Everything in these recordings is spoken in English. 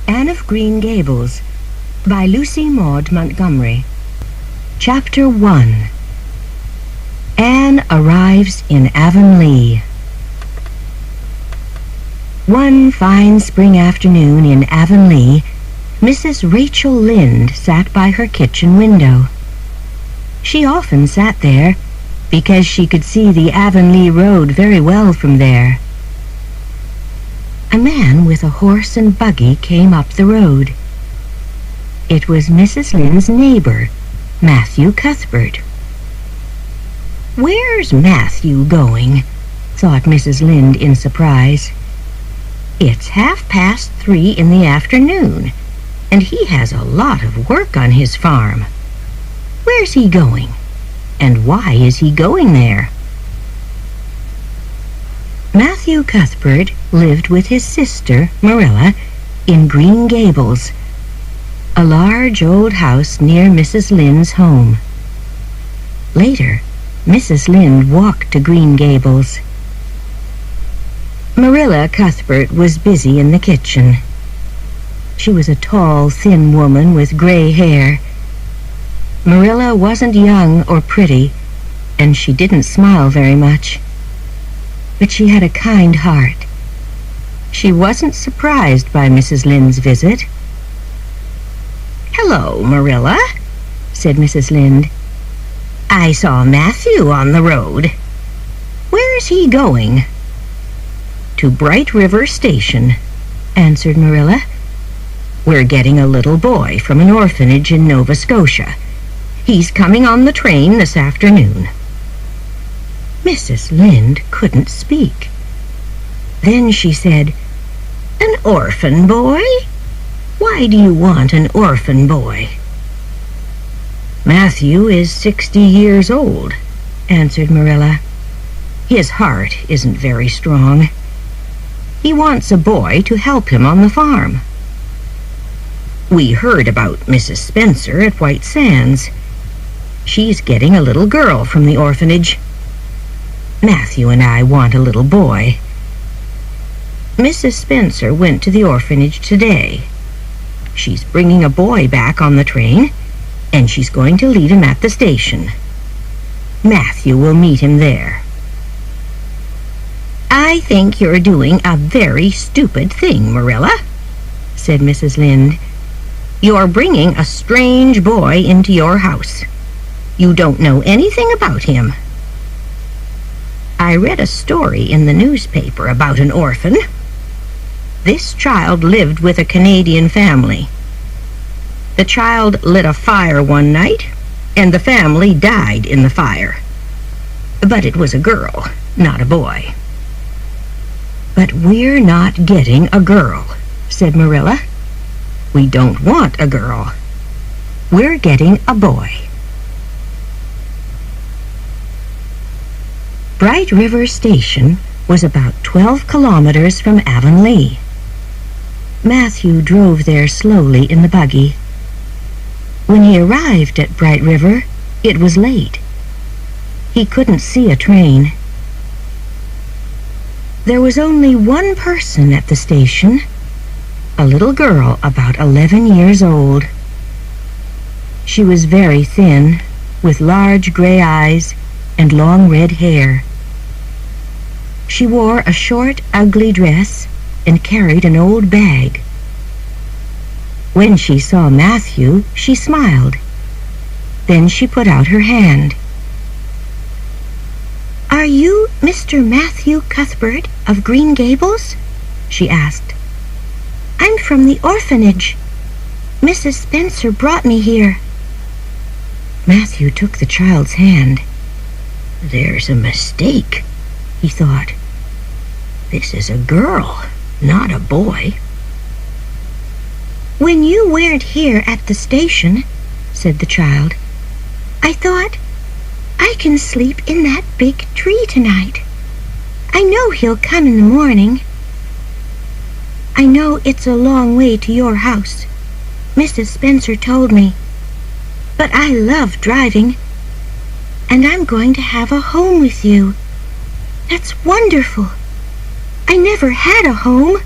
Anne of Green Gables by Lucy Maud Montgomery. Chapter 1. Anne arrives in Avonlea. One fine spring afternoon in Avonlea, Mrs. Rachel Lynde sat by her kitchen window. She often sat there because she could see the Avonlea road very well from there. A man with a horse and buggy came up the road. It was Mrs. Lynde's neighbor, Matthew Cuthbert. "Where's Matthew going?" thought Mrs. Lynde in surprise. "It's 3:30 in the afternoon, and he has a lot of work on his farm. Where's he going? And why is he going there?" Matthew Cuthbert lived with his sister, Marilla, in Green Gables, a large old house near Mrs. Lynde's home. Later, Mrs. Lynde walked to Green Gables. Marilla Cuthbert was busy in the kitchen. She was a tall, thin woman with gray hair. Marilla wasn't young or pretty, and she didn't smile very much. But she had a kind heart. She wasn't surprised by Mrs. Lynde's visit. "Hello, Marilla," said Mrs. Lynde. "I saw Matthew on the road. Where is he going?" "To Bright River Station," answered Marilla. "We're getting a little boy from an orphanage in Nova Scotia. He's coming on the train this afternoon." Mrs. Lynde couldn't speak. Then she said, "An orphan boy? Why do you want an orphan boy?" "Matthew is 60 years old," answered Marilla. "His heart isn't very strong. He wants a boy to help him on the farm. We heard about Mrs. Spencer at White Sands. She's getting a little girl from the orphanage. Matthew and I want a little boy. Mrs. Spencer went to the orphanage today. She's bringing a boy back on the train, and she's going to leave him at the station. Matthew will meet him there." "I think you're doing a very stupid thing, Marilla," said Mrs. Lynde. "You're bringing a strange boy into your house. You don't know anything about him. I read a story in the newspaper about an orphan. This child lived with a Canadian family. The child lit a fire one night, and the family died in the fire. But it was a girl, not a boy." "But we're not getting a girl," said Marilla. "We don't want a girl. We're getting a boy." Bright River Station was about 12 kilometers from Avonlea. Matthew drove there slowly in the buggy. When he arrived at Bright River, it was late. He couldn't see a train. There was only one person at the station, a little girl about 11 years old. She was very thin, with large gray eyes and long red hair. She wore a short, ugly dress and carried an old bag. When she saw Matthew, she smiled. Then she put out her hand. "Are you Mr. Matthew Cuthbert of Green Gables?" she asked. "I'm from the orphanage. Mrs. Spencer brought me here." Matthew took the child's hand. "There's a mistake," he thought. "This is a girl, not a boy." "When you weren't here at the station," said the child, "I thought, I can sleep in that big tree tonight. I know he'll come in the morning. I know it's a long way to your house. Mrs. Spencer told me. But I love driving, and I'm going to have a home with you. That's wonderful. I never had a home."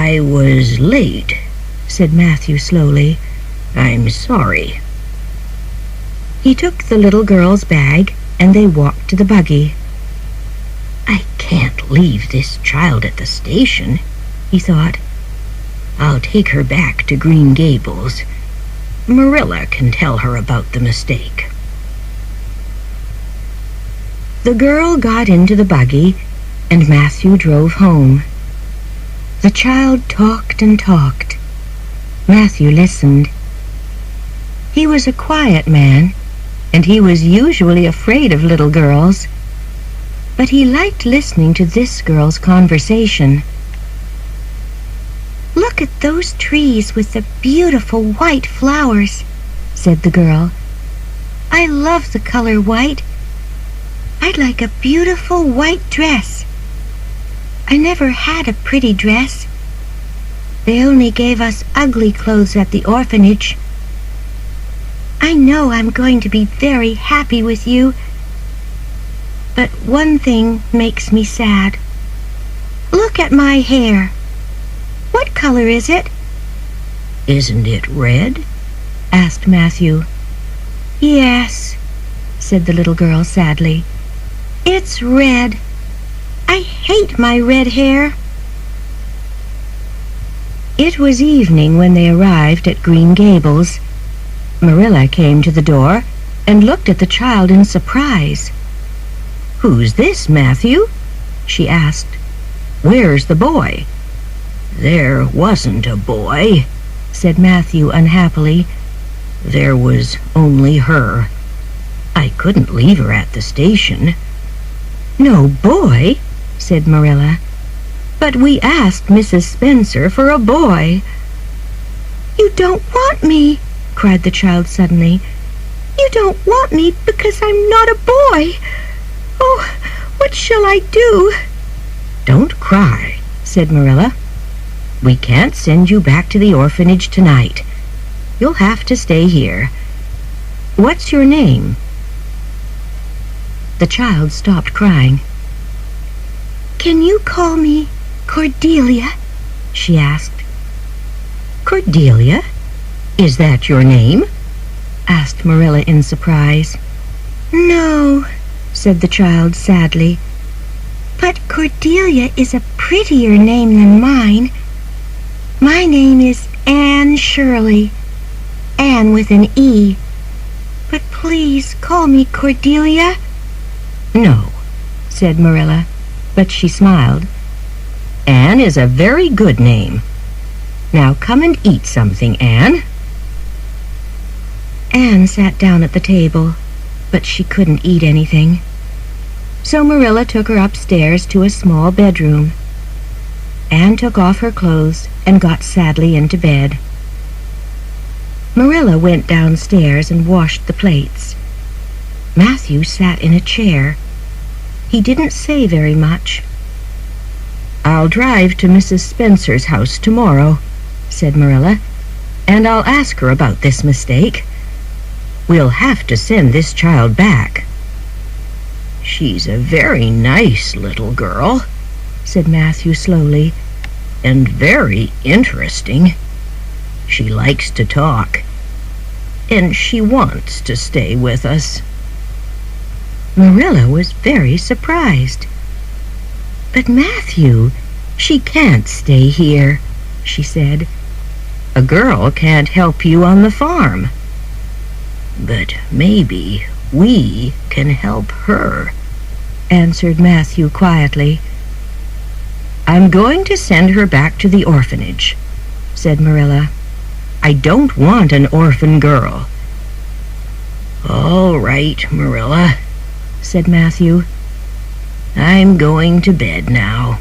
"I was late," said Matthew slowly. "I'm sorry." He took the little girl's bag, and they walked to the buggy. "I can't leave this child at the station," he thought. "I'll take her back to Green Gables. Marilla can tell her about the mistake." The girl got into the buggy, and Matthew drove home. The child talked and talked. Matthew listened. He was a quiet man, and he was usually afraid of little girls. But he liked listening to this girl's conversation. "Look at those trees with the beautiful white flowers," said the girl. "I love the color white. I'd like a beautiful white dress. I never had a pretty dress. They only gave us ugly clothes at the orphanage. I know I'm going to be very happy with you. But one thing makes me sad. Look at my hair. What color is it?" "Isn't it red?" asked Matthew. "Yes," said the little girl sadly. "It's red. I hate my red hair." It was evening when they arrived at Green Gables. Marilla came to the door and looked at the child in surprise. "Who's this, Matthew?" she asked. "Where's the boy?" "There wasn't a boy," said Matthew unhappily. "There was only her. I couldn't leave her at the station." "No boy?" said Marilla. "But we asked Mrs. Spencer for a boy." "You don't want me," cried the child suddenly. "You don't want me because I'm not a boy. Oh, what shall I do?" "Don't cry," said Marilla. "We can't send you back to the orphanage tonight. You'll have to stay here. What's your name?" The child stopped crying. "Can you call me Cordelia?" she asked. "Cordelia? Is that your name?" asked Marilla in surprise. "No," said the child sadly. "But Cordelia is a prettier name than mine. My name is Anne Shirley. Anne with an E. But please call me Cordelia." "No," said Marilla, but she smiled. "Anne is a very good name. Now come and eat something, Anne." Anne sat down at the table, but she couldn't eat anything. So Marilla took her upstairs to a small bedroom. Anne took off her clothes and got sadly into bed. Marilla went downstairs and washed the plates. Matthew sat in a chair. He didn't say very much. "I'll drive to Mrs. Spencer's house tomorrow," said Marilla, "and I'll ask her about this mistake. We'll have to send this child back." "She's a very nice little girl," said Matthew slowly, "and very interesting. She likes to talk, and she wants to stay with us." Marilla was very surprised. "But Matthew, she can't stay here," she said. "A girl can't help you on the farm." "But maybe we can help her," answered Matthew quietly. "I'm going to send her back to the orphanage," said Marilla. "I don't want an orphan girl." "All right, Marilla," said Matthew. "I'm going to bed now."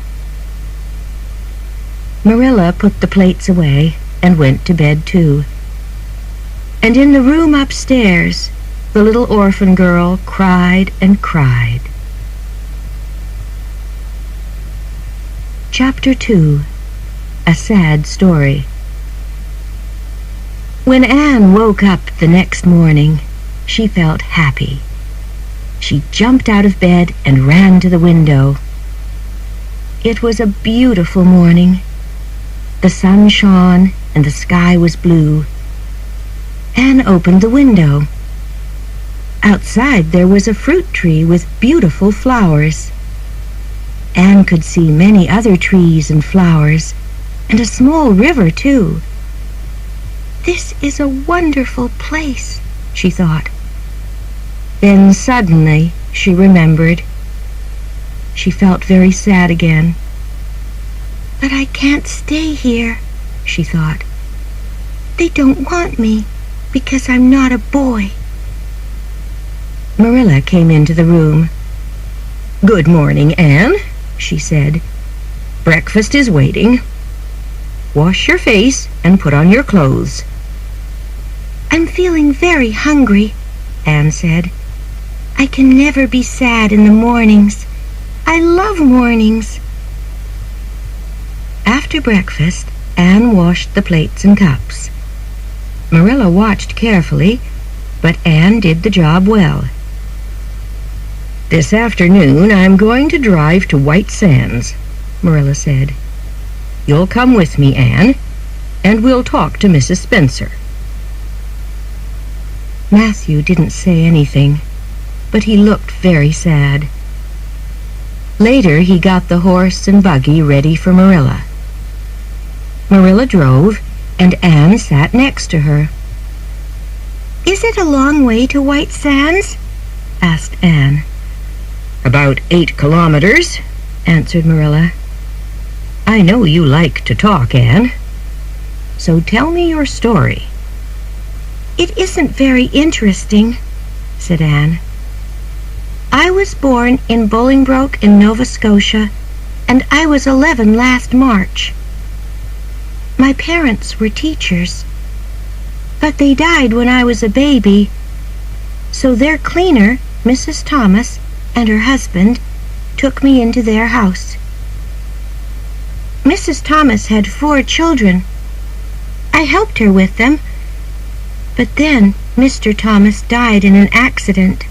Marilla put the plates away and went to bed too. And in the room upstairs, the little orphan girl cried and cried. Chapter 2. A Sad Story. When Anne woke up the next morning, she felt happy. She jumped out of bed and ran to the window. It was a beautiful morning. The sun shone and the sky was blue. Anne opened the window. Outside there was a fruit tree with beautiful flowers. Anne could see many other trees and flowers, and a small river too. "This is a wonderful place," she thought. Then suddenly she remembered. She felt very sad again. "But I can't stay here," she thought. "They don't want me because I'm not a boy." Marilla came into the room. "Good morning, Anne," she said. "Breakfast is waiting. Wash your face and put on your clothes." "I'm feeling very hungry," Anne said. "I can never be sad in the mornings. I love mornings." After breakfast, Anne washed the plates and cups. Marilla watched carefully, but Anne did the job well. "This afternoon I'm going to drive to White Sands," Marilla said. "You'll come with me, Anne, and we'll talk to Mrs. Spencer." Matthew didn't say anything, but he looked very sad. Later he got the horse and buggy ready for Marilla. Marilla drove, and Anne sat next to her. "Is it a long way to White Sands?" asked Anne. "About 8 kilometers," answered Marilla. "I know you like to talk, Anne. So tell me your story." "It isn't very interesting," said Anne. "I was born in Bolingbroke in Nova Scotia, and I was 11 last March. My parents were teachers, but they died when I was a baby, so their cleaner, Mrs. Thomas, and her husband took me into their house. Mrs. Thomas had 4 children. I helped her with them, but then Mr. Thomas died in an accident.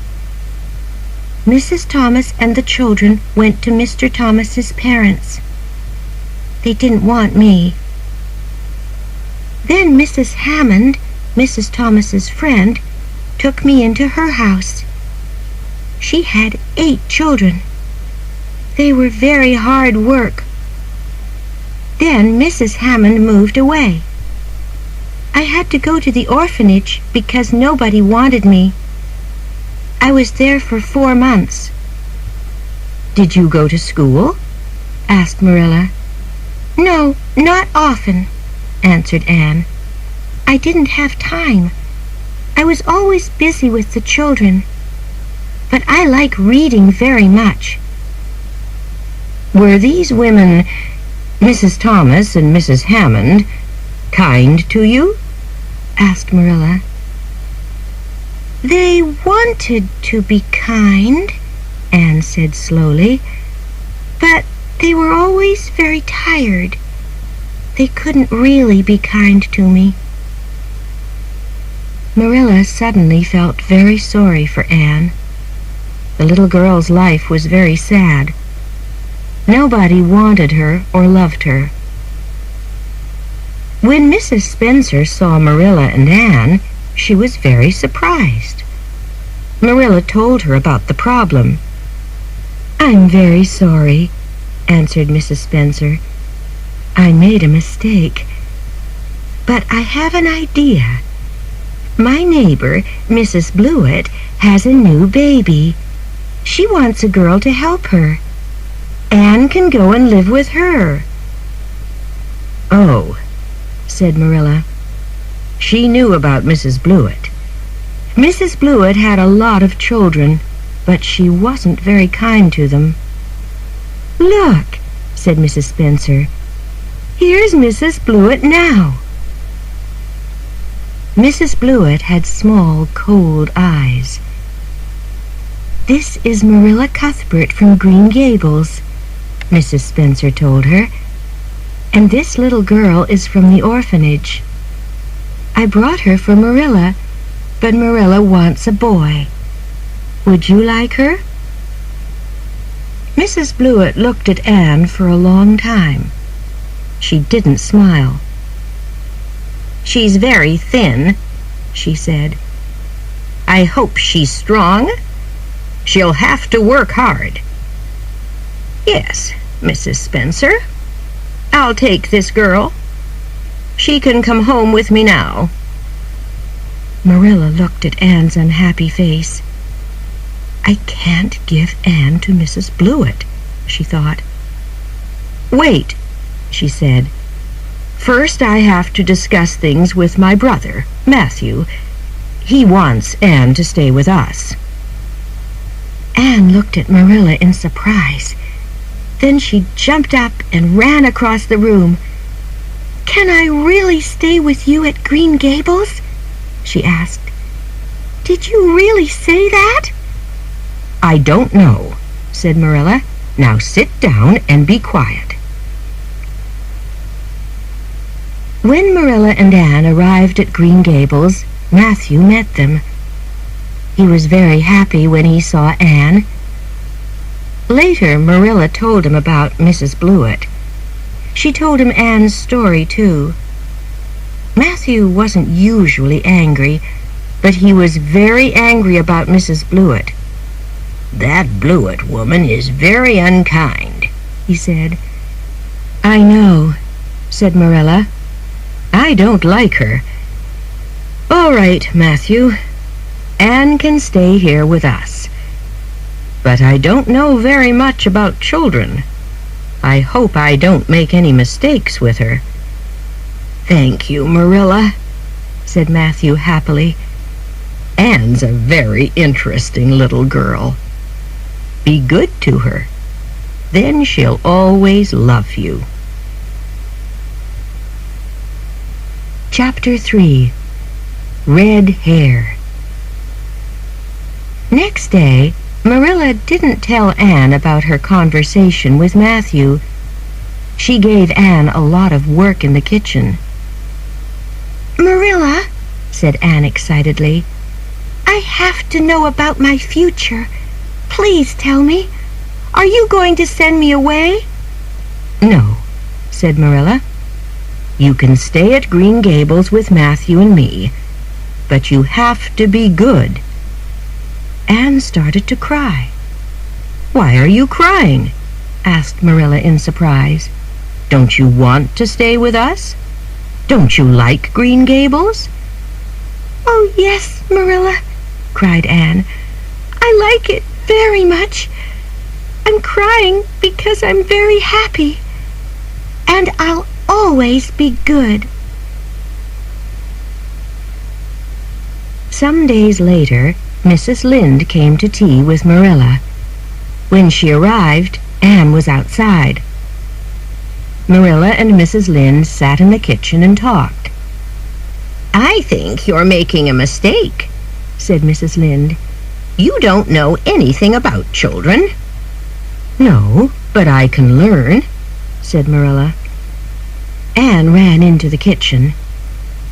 Mrs. Thomas and the children went to Mr. Thomas's parents. They didn't want me. Then Mrs. Hammond, Mrs. Thomas's friend, took me into her house. She had 8 children. They were very hard work. Then Mrs. Hammond moved away. I had to go to the orphanage because nobody wanted me. I was there for 4 months. "Did you go to school?" asked Marilla. "No, not often," answered Anne. "I didn't have time. I was always busy with the children. But I like reading very much." "Were these women, Mrs. Thomas and Mrs. Hammond, kind to you?" asked Marilla. "They wanted to be kind," Anne said slowly, "but they were always very tired. They couldn't really be kind to me." Marilla suddenly felt very sorry for Anne. The little girl's life was very sad. Nobody wanted her or loved her. When Mrs. Spencer saw Marilla and Anne, she was very surprised. Marilla told her about the problem. "I'm very sorry," answered Mrs. Spencer. "I made a mistake. But I have an idea. My neighbor, Mrs. Blewett, has a new baby. She wants a girl to help her. Anne can go and live with her." "Oh," said Marilla. She knew about Mrs. Blewett. Mrs. Blewett had a lot of children, but she wasn't very kind to them. "Look," said Mrs. Spencer. "Here's Mrs. Blewett now." Mrs. Blewett had small, cold eyes. "This is Marilla Cuthbert from Green Gables," Mrs. Spencer told her. "And this little girl is from the orphanage. I brought her for Marilla, but Marilla wants a boy. Would you like her?" Mrs. Blewett looked at Anne for a long time. She didn't smile. "She's very thin," she said. "I hope she's strong. She'll have to work hard." "Yes, Mrs. Spencer. I'll take this girl. She can come home with me now." Marilla looked at Anne's unhappy face. "I can't give Anne to Mrs. Blewett," she thought. "Wait," she said. "First I have to discuss things with my brother, Matthew. He wants Anne to stay with us." Anne looked at Marilla in surprise. Then she jumped up and ran across the room. "Can I really stay with you at Green Gables?" she asked. "Did you really say that?" "I don't know," said Marilla. "Now sit down and be quiet." When Marilla and Anne arrived at Green Gables, Matthew met them. He was very happy when he saw Anne. Later, Marilla told him about Mrs. Blewett. She told him Anne's story, too. Matthew wasn't usually angry, but he was very angry about Mrs. Blewett. "That Blewett woman is very unkind," he said. "I know," said Marilla. "I don't like her. All right, Matthew. Anne can stay here with us. But I don't know very much about children. I hope I don't make any mistakes with her." "Thank you, Marilla," said Matthew happily. "Anne's a very interesting little girl. Be good to her. Then she'll always love you." Chapter 3. Red Hair. Next day, Marilla didn't tell Anne about her conversation with Matthew. She gave Anne a lot of work in the kitchen. "Marilla," said Anne excitedly, "I have to know about my future. Please tell me. Are you going to send me away?" "No," said Marilla. "You can stay at Green Gables with Matthew and me, but you have to be good." Anne started to cry. "Why are you crying?" asked Marilla in surprise. "Don't you want to stay with us? Don't you like Green Gables?" "Oh, yes, Marilla," cried Anne. "I like it very much. I'm crying because I'm very happy. And I'll always be good." Some days later, Mrs. Lynde came to tea with Marilla. When she arrived, Anne was outside. Marilla and Mrs. Lynde sat in the kitchen and talked. "I think you're making a mistake," said Mrs. Lynde. "You don't know anything about children." "No, but I can learn," said Marilla. Anne ran into the kitchen.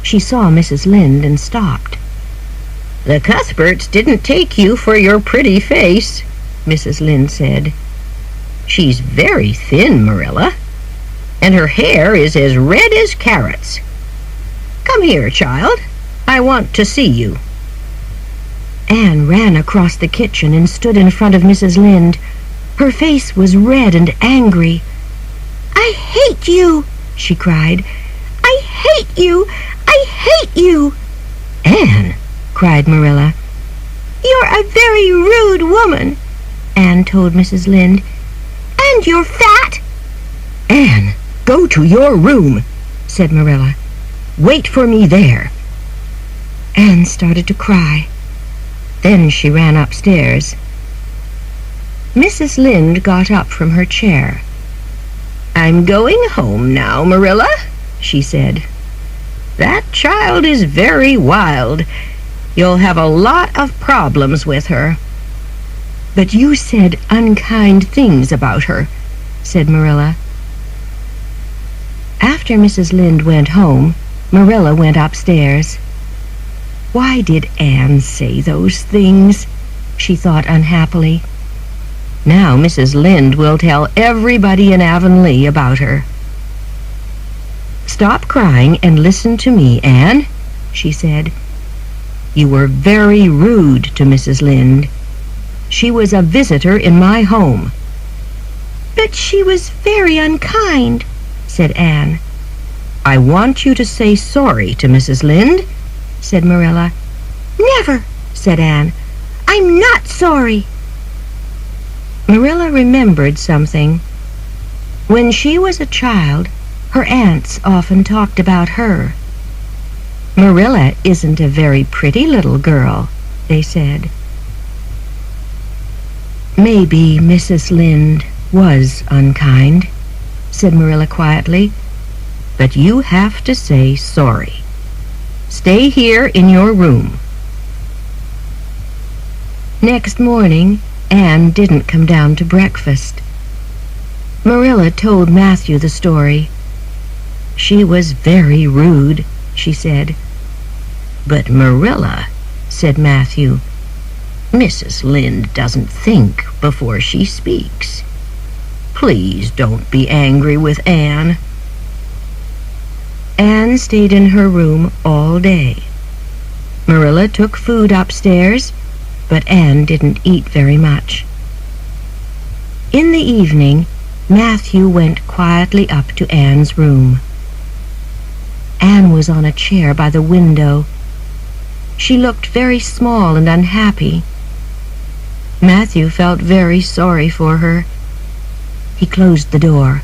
She saw Mrs. Lynde and stopped. "The Cuthberts didn't take you for your pretty face," Mrs. Lynde said. "She's very thin, Marilla, and her hair is as red as carrots. Come here, child. I want to see you." Anne ran across the kitchen and stood in front of Mrs. Lynde. Her face was red and angry. "I hate you!" she cried. "I hate you! I hate you!" "Anne!" cried Marilla. "You're a very rude woman," Anne told Mrs. Lynde. "And you're fat." "Anne, go to your room," said Marilla. "Wait for me there." Anne started to cry. Then she ran upstairs. Mrs. Lynde got up from her chair. "I'm going home now, Marilla," she said. "That child is very wild. You'll have a lot of problems with her." "But you said unkind things about her," said Marilla. After Mrs. Lynde went home, Marilla went upstairs. Why did Anne say those things? She thought unhappily. Now Mrs. Lynde will tell everybody in Avonlea about her. "Stop crying and listen to me, Anne," she said. "You were very rude to Mrs. Lynde. She was a visitor in my home." "But she was very unkind," said Anne. "I want you to say sorry to Mrs. Lynde," said Marilla. "Never," said Anne. "I'm not sorry." Marilla remembered something. When she was a child, her aunts often talked about her. "Marilla isn't a very pretty little girl," they said. "Maybe Mrs. Lynde was unkind," said Marilla quietly, "but you have to say sorry. Stay here in your room." Next morning, Anne didn't come down to breakfast. Marilla told Matthew the story. "She was very rude," she said. "But Marilla," said Matthew, "Mrs. Lynde doesn't think before she speaks. Please don't be angry with Anne." Anne stayed in her room all day. Marilla took food upstairs, but Anne didn't eat very much. In the evening, Matthew went quietly up to Anne's room. Anne was on a chair by the window. She looked very small and unhappy. Matthew felt very sorry for her. He closed the door.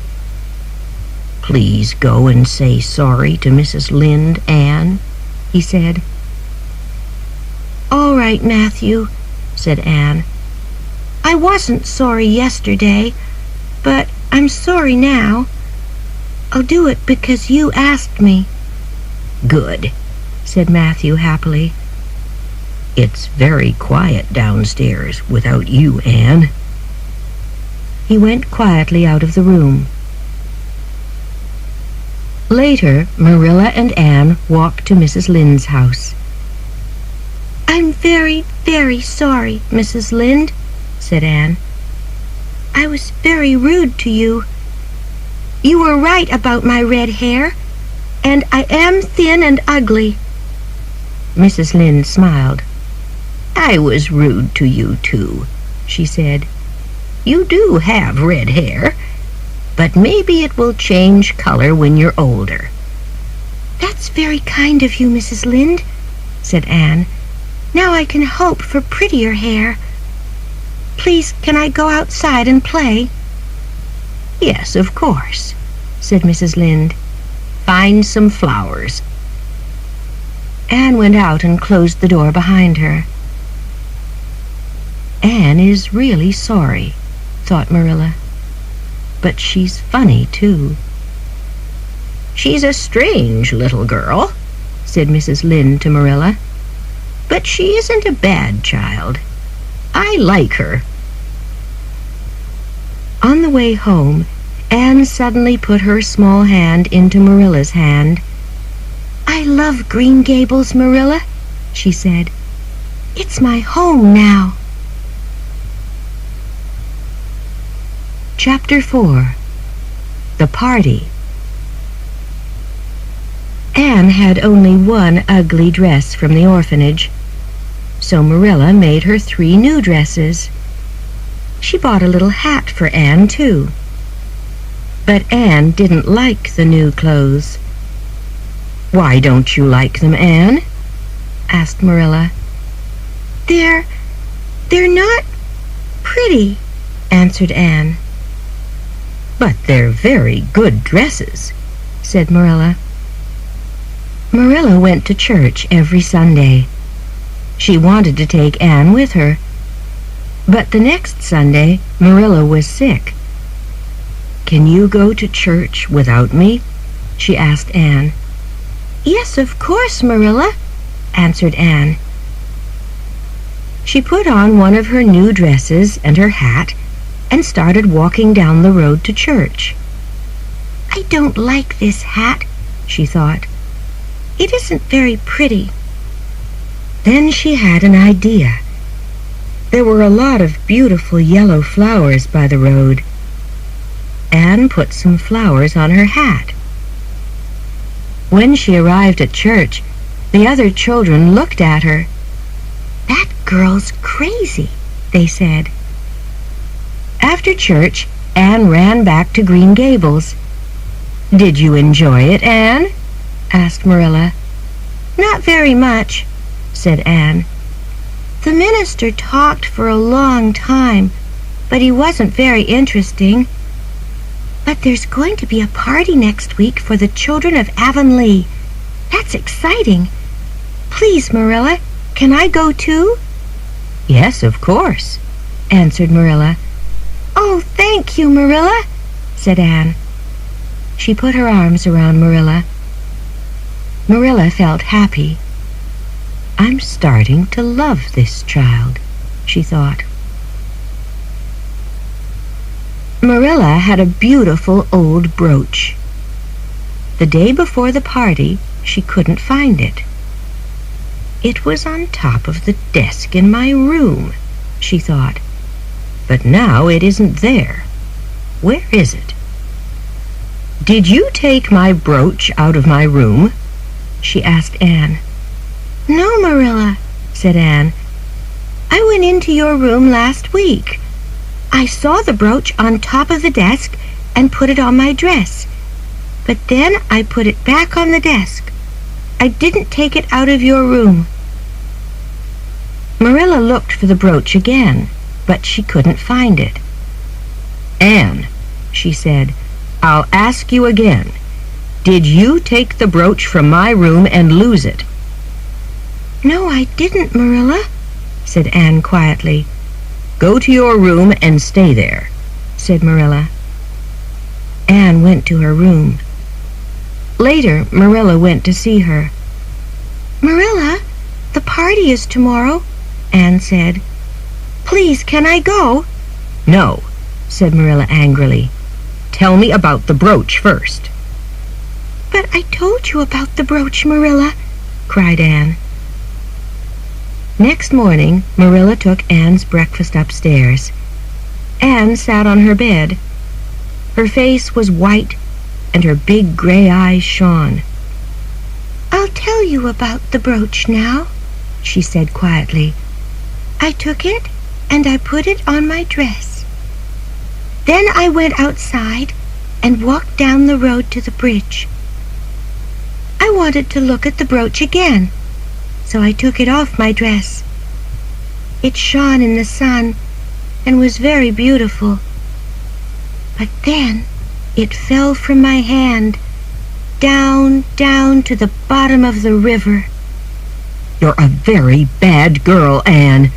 "Please go and say sorry to Mrs. Lynde, Anne," he said. "All right, Matthew," said Anne. "I wasn't sorry yesterday, but I'm sorry now. I'll do it because you asked me." "Good," said Matthew happily. "It's very quiet downstairs without you, Anne." He went quietly out of the room. Later, Marilla and Anne walked to Mrs. Lynde's house. "I'm very, very sorry, Mrs. Lynde," said Anne. "I was very rude to you. You were right about my red hair, and I am thin and ugly." Mrs. Lynde smiled. "I was rude to you, too," she said. "You do have red hair, but maybe it will change color when you're older." "That's very kind of you, Mrs. Lynde," said Anne. "Now I can hope for prettier hair. Please, can I go outside and play?" "Yes, of course," said Mrs. Lynde. "Find some flowers." Anne went out and closed the door behind her. "Anne is really sorry," thought Marilla. "But she's funny, too." "She's a strange little girl," said Mrs. Lynde to Marilla. "But she isn't a bad child. I like her." On the way home, Anne suddenly put her small hand into Marilla's hand. "I love Green Gables, Marilla," she said. "It's my home now." Chapter 4. The Party. Anne had only one ugly dress from the orphanage, so Marilla made her 3 new dresses. She bought a little hat for Anne, too. But Anne didn't like the new clothes. "Why don't you like them, Anne?" asked Marilla. They're not pretty," answered Anne. "But they're very good dresses," said Marilla. Marilla went to church every Sunday. She wanted to take Anne with her, but the next Sunday Marilla was sick. "Can you go to church without me?" she asked Anne. "Yes, of course, Marilla," answered Anne. She put on one of her new dresses and her hat and started walking down the road to church. "I don't like this hat," she thought. "It isn't very pretty." Then she had an idea. There were a lot of beautiful yellow flowers by the road. Anne put some flowers on her hat. When she arrived at church, the other children looked at her. "That girl's crazy," they said. After church, Anne ran back to Green Gables. "Did you enjoy it, Anne?" asked Marilla. "Not very much," said Anne. "The minister talked for a long time, but he wasn't very interesting. But there's going to be a party next week for the children of Avonlea. That's exciting. Please, Marilla, can I go too?" "Yes, of course," answered Marilla. "Oh, thank you, Marilla," said Anne. She put her arms around Marilla. Marilla felt happy. "I'm starting to love this child," she thought. Marilla had a beautiful old brooch. The day before the party, she couldn't find it. "It was on top of the desk in my room," she thought. "But now it isn't there. Where is it?" "Did you take my brooch out of my room?" she asked Anne. "No, Marilla," said Anne. "I went into your room last week. I saw the brooch on top of the desk and put it on my dress. But then I put it back on the desk. I didn't take it out of your room." Marilla looked for the brooch again, but she couldn't find it. "Anne," she said, "I'll ask you again. Did you take the brooch from my room and lose it?" "No, I didn't, Marilla," said Anne quietly. "Go to your room and stay there," said Marilla. Anne went to her room. Later, Marilla went to see her. "Marilla, the party is tomorrow," Anne said. "Please, can I go?" "No," said Marilla angrily. "Tell me about the brooch first." "But I told you about the brooch, Marilla," cried Anne. Next morning, Marilla took Anne's breakfast upstairs. Anne sat on her bed. Her face was white, and her big gray eyes shone. "I'll tell you about the brooch now," she said quietly. "I took it and I put it on my dress. Then I went outside and walked down the road to the bridge. I wanted to look at the brooch again, so I took it off my dress. It shone in the sun and was very beautiful. But then it fell from my hand, down to the bottom of the river." "You're a very bad girl, Anne,"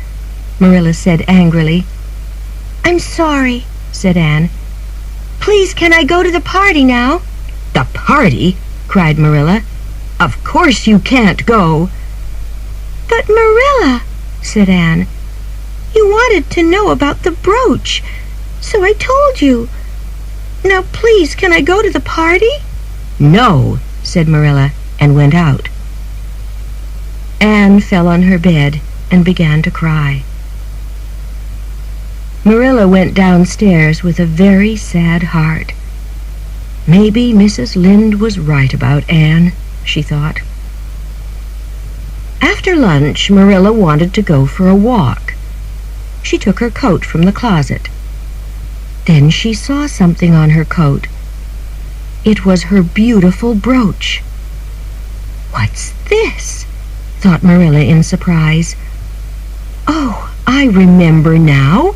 Marilla said angrily. "I'm sorry," said Anne. "Please, can I go to the party now?" "The party?" cried Marilla. "Of course you can't go." "But Marilla," said Anne, "you wanted to know about the brooch, so I told you. Now please, can I go to the party?" "No," said Marilla, and went out. Anne fell on her bed and began to cry. Marilla went downstairs with a very sad heart. Maybe Mrs. Lynde was right about Anne, she thought. After lunch, Marilla wanted to go for a walk. She took her coat from the closet. Then she saw something on her coat. It was her beautiful brooch. "What's this?" thought Marilla in surprise. "Oh, I remember now.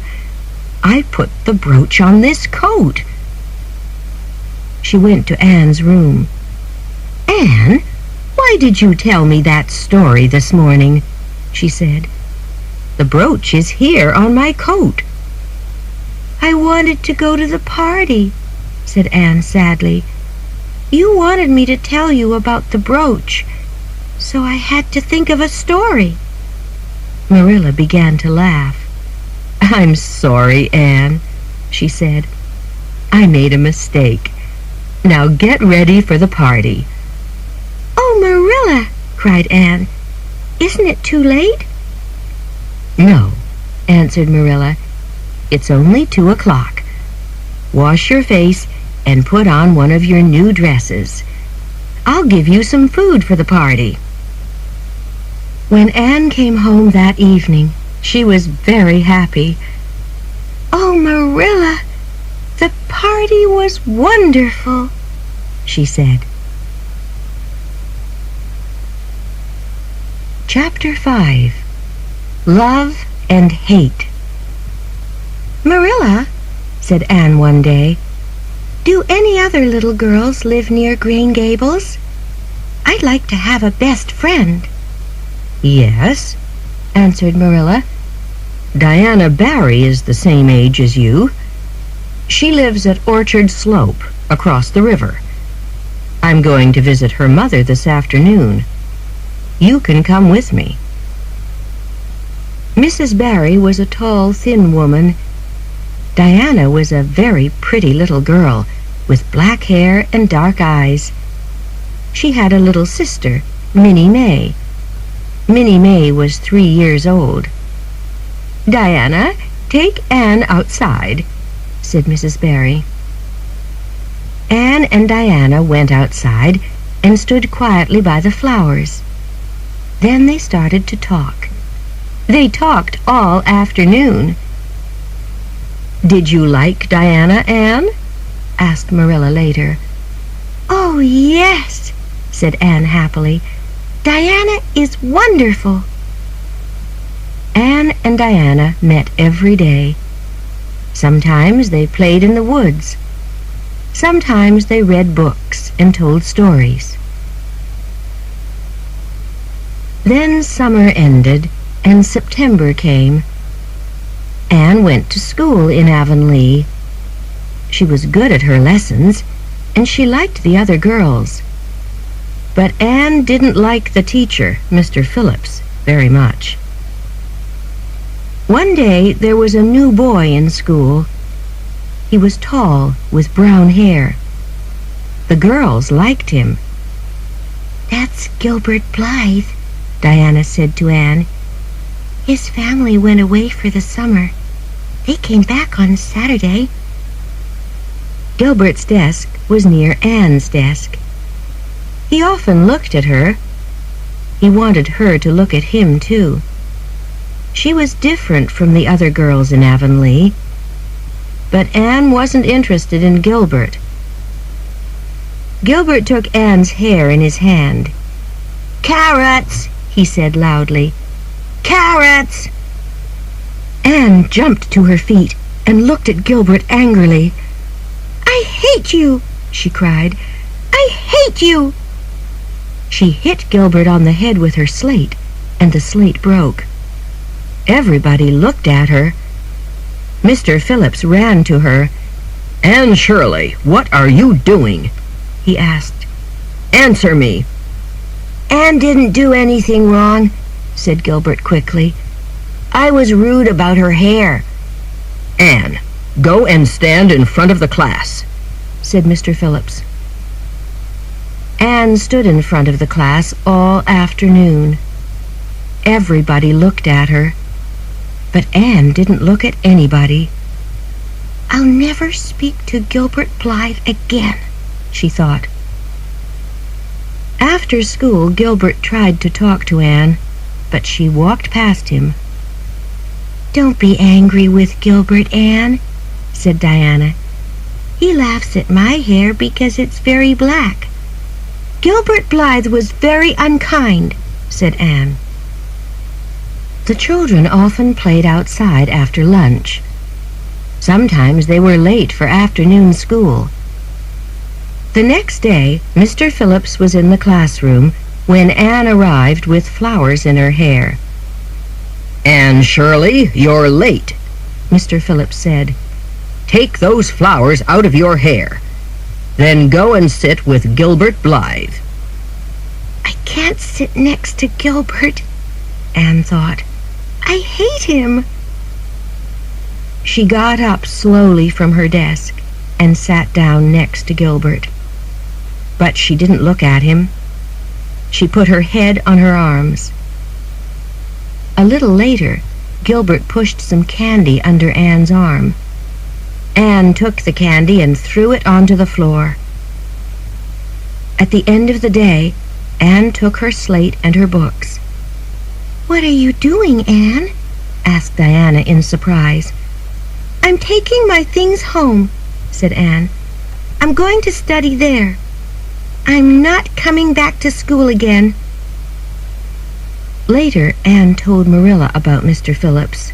I put the brooch on this coat." She went to Anne's room. "Anne, why did you tell me that story this morning?" she said. "The brooch is here on my coat." "I wanted to go to the party," said Anne sadly. "You wanted me to tell you about the brooch, so I had to think of a story." Marilla began to laugh. "I'm sorry, Anne," she said. "I made a mistake. Now get ready for the party." "Oh, Marilla," cried Anne, "isn't it too late?" "No," answered Marilla. "It's only 2:00. Wash your face and put on one of your new dresses. I'll give you some food for the party." When Anne came home that evening, she was very happy. "Oh, Marilla, the party was wonderful," she said. Chapter 5. Love and Hate. "Marilla," said Anne one day, "do any other little girls live near Green Gables? I'd like to have a best friend." "Yes," answered Marilla. "Diana Barry is the same age as you. She lives at Orchard Slope, across the river. I'm going to visit her mother this afternoon. You can come with me." Mrs. Barry was a tall, thin woman. Diana was a very pretty little girl, with black hair and dark eyes. She had a little sister, Minnie May. Minnie May was 3 years old. "Diana, take Anne outside," said Mrs. Barry. Anne and Diana went outside and stood quietly by the flowers. Then they started to talk. They talked all afternoon. "Did you like Diana, Anne?" asked Marilla later. "Oh, yes," said Anne happily. "Diana is wonderful." Anne and Diana met every day. Sometimes they played in the woods. Sometimes they read books and told stories. Then summer ended and September came. Anne went to school in Avonlea. She was good at her lessons, and she liked the other girls. But Anne didn't like the teacher, Mr. Phillips, very much. One day there was a new boy in school. He was tall, with brown hair. The girls liked him. "That's Gilbert Blythe," Diana said to Anne. "His family went away for the summer. They came back on Saturday." Gilbert's desk was near Anne's desk. He often looked at her. He wanted her to look at him, too. She was different from the other girls in Avonlea. But Anne wasn't interested in Gilbert. Gilbert took Anne's hair in his hand. "Carrots!" he said loudly. "Carrots!" Anne jumped to her feet and looked at Gilbert angrily. "I hate you!" she cried. "I hate you!" She hit Gilbert on the head with her slate, and the slate broke. Everybody looked at her. Mr. Phillips ran to her. "Anne Shirley, what are you doing?" he asked. "Answer me." "Anne didn't do anything wrong," said Gilbert quickly. "I was rude about her hair." "Anne, go and stand in front of the class," said Mr. Phillips. Anne stood in front of the class all afternoon. Everybody looked at her, but Anne didn't look at anybody. "I'll never speak to Gilbert Blythe again," she thought. After school, Gilbert tried to talk to Anne, but she walked past him. "Don't be angry with Gilbert, Anne," said Diana. "He laughs at my hair because it's very black." "Gilbert Blythe was very unkind," said Anne. The children often played outside after lunch. Sometimes they were late for afternoon school. The next day, Mr. Phillips was in the classroom when Anne arrived with flowers in her hair. "Anne Shirley, you're late," Mr. Phillips said. "Take those flowers out of your hair. Then go and sit with Gilbert Blythe." "I can't sit next to Gilbert," Anne thought. "I hate him." She got up slowly from her desk and sat down next to Gilbert. But she didn't look at him. She put her head on her arms. A little later, Gilbert pushed some candy under Anne's arm. Anne took the candy and threw it onto the floor. At the end of the day, Anne took her slate and her books. "What are you doing, Anne?" asked Diana in surprise. "I'm taking my things home," said Anne. "I'm going to study there. I'm not coming back to school again." Later, Anne told Marilla about Mr. Phillips.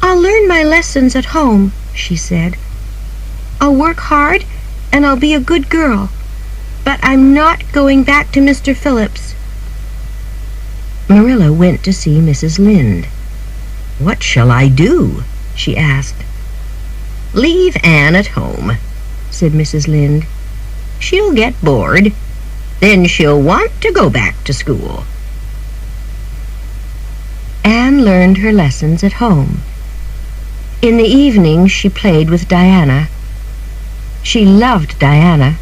"I'll learn my lessons at home," she said. "I'll work hard and I'll be a good girl. But I'm not going back to Mr. Phillips." Marilla went to see Mrs. Lynde. "What shall I do?" she asked. "Leave Anne at home," said Mrs. Lynde. "She'll get bored. Then she'll want to go back to school." Anne learned her lessons at home. In the evening she played with Diana. She loved Diana,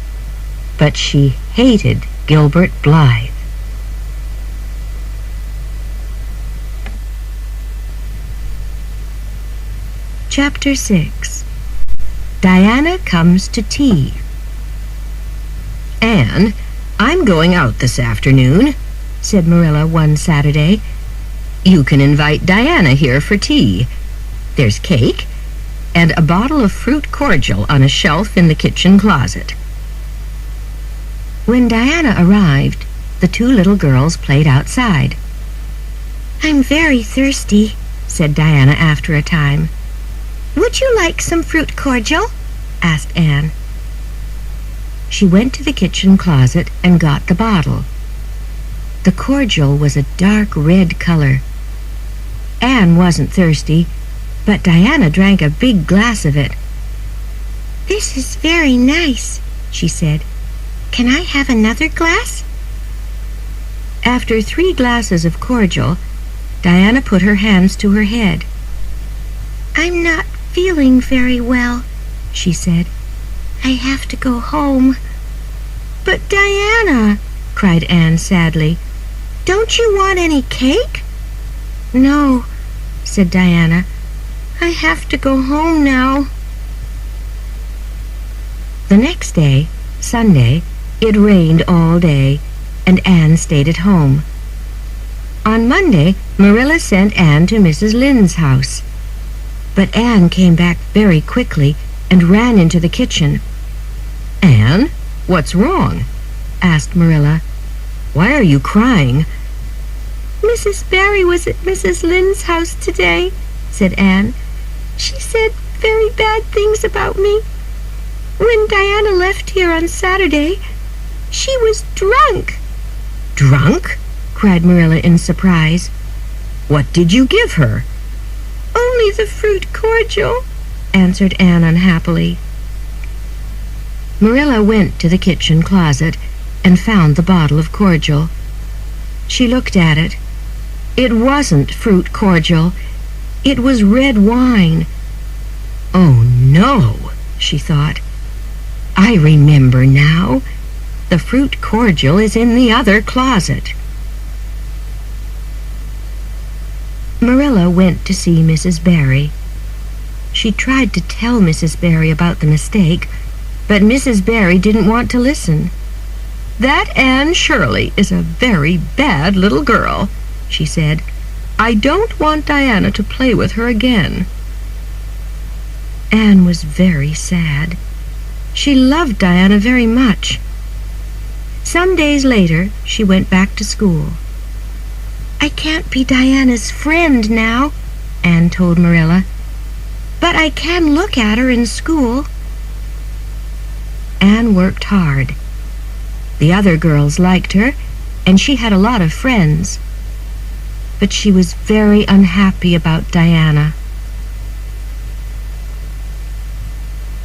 but she hated Gilbert Blythe. Chapter 6. Diana Comes to Tea. "Anne, I'm going out this afternoon," said Marilla one Saturday. "You can invite Diana here for tea. There's cake and a bottle of fruit cordial on a shelf in the kitchen closet." When Diana arrived, the two little girls played outside. "I'm very thirsty," said Diana after a time. "Would you like some fruit cordial?" asked Anne. She went to the kitchen closet and got the bottle. The cordial was a dark red color. Anne wasn't thirsty, but Diana drank a big glass of it. "This is very nice," she said. "Can I have another glass?" After 3 glasses of cordial, Diana put her hands to her head. "I'm not feeling very well," she said. "I have to go home." "But Diana," cried Anne sadly, "don't you want any cake?" "No," said Diana. "I have to go home now." The next day, Sunday, it rained all day, and Anne stayed at home. On Monday, Marilla sent Anne to Mrs. Lynde's house. But Anne came back very quickly and ran into the kitchen. "Anne, what's wrong?" asked Marilla. "Why are you crying?" "Mrs. Barry was at Mrs. Lynde's house today," said Anne. "She said very bad things about me. When Diana left here on Saturday, she was drunk." "Drunk?" cried Marilla in surprise. "What did you give her?" "Only the fruit cordial," answered Anne unhappily. Marilla went to the kitchen closet and found the bottle of cordial. She looked at it. It wasn't fruit cordial. It was red wine. "Oh, no," she thought. "I remember now. The fruit cordial is in the other closet." Marilla went to see Mrs. Barry. She tried to tell Mrs. Barry about the mistake, but Mrs. Barry didn't want to listen. "That Anne Shirley is a very bad little girl," she said. "I don't want Diana to play with her again." Anne was very sad. She loved Diana very much. Some days later, she went back to school. "I can't be Diana's friend now," Anne told Marilla. "but I can look at her in school." Anne worked hard. The other girls liked her, and she had a lot of friends. But she was very unhappy about Diana.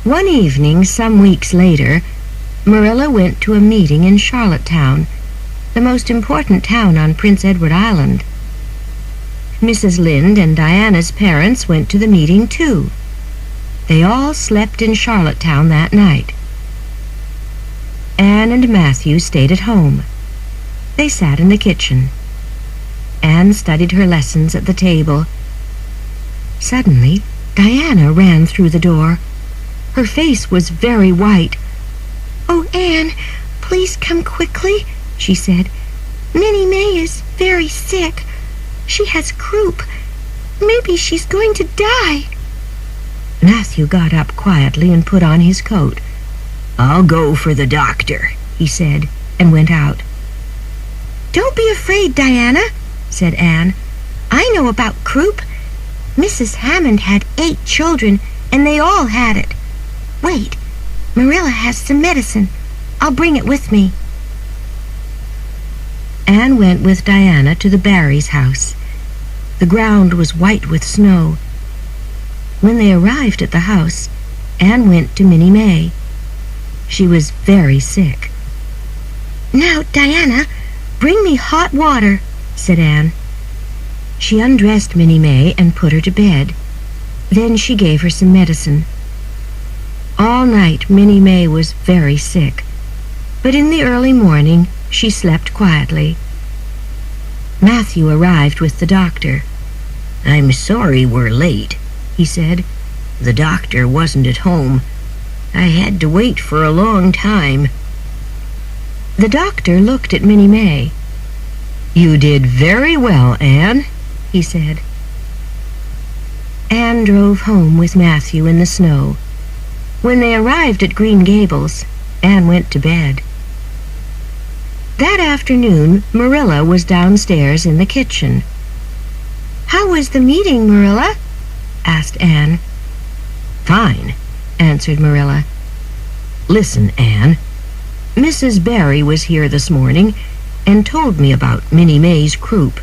One evening, some weeks later, Marilla went to a meeting in Charlottetown, the most important town on Prince Edward Island. Mrs. Lynde and Diana's parents went to the meeting too. They all slept in Charlottetown that night. Anne and Matthew stayed at home. They sat in the kitchen. Anne studied her lessons at the table. Suddenly, Diana ran through the door. Her face was very white. "Oh, Anne, please come quickly?" she said. "Minnie May is very sick. She has croup. Maybe she's going to die." Matthew got up quietly and put on his coat. "I'll go for the doctor," he said, and went out. "Don't be afraid, Diana," said Anne. "I know about croup. Mrs. Hammond had 8 children, and they all had it. Wait, Marilla has some medicine. I'll bring it with me." Anne went with Diana to the Barrys' house. The ground was white with snow. When they arrived at the house, Anne went to Minnie May. She was very sick. "Now, Diana, bring me hot water," said Anne. She undressed Minnie May and put her to bed. Then she gave her some medicine. All night Minnie May was very sick, but in the early morning she slept quietly. Matthew arrived with the doctor. "I'm sorry we're late," he said. "The doctor wasn't at home. I had to wait for a long time." The doctor looked at Minnie May. "You did very well, Anne," he said. Anne drove home with Matthew in the snow. When they arrived at Green Gables, Anne went to bed. That afternoon, Marilla was downstairs in the kitchen. "How was the meeting, Marilla?" asked Anne. "Fine," answered Marilla. "Listen, Anne. Mrs. Barry was here this morning and told me about Minnie May's croup.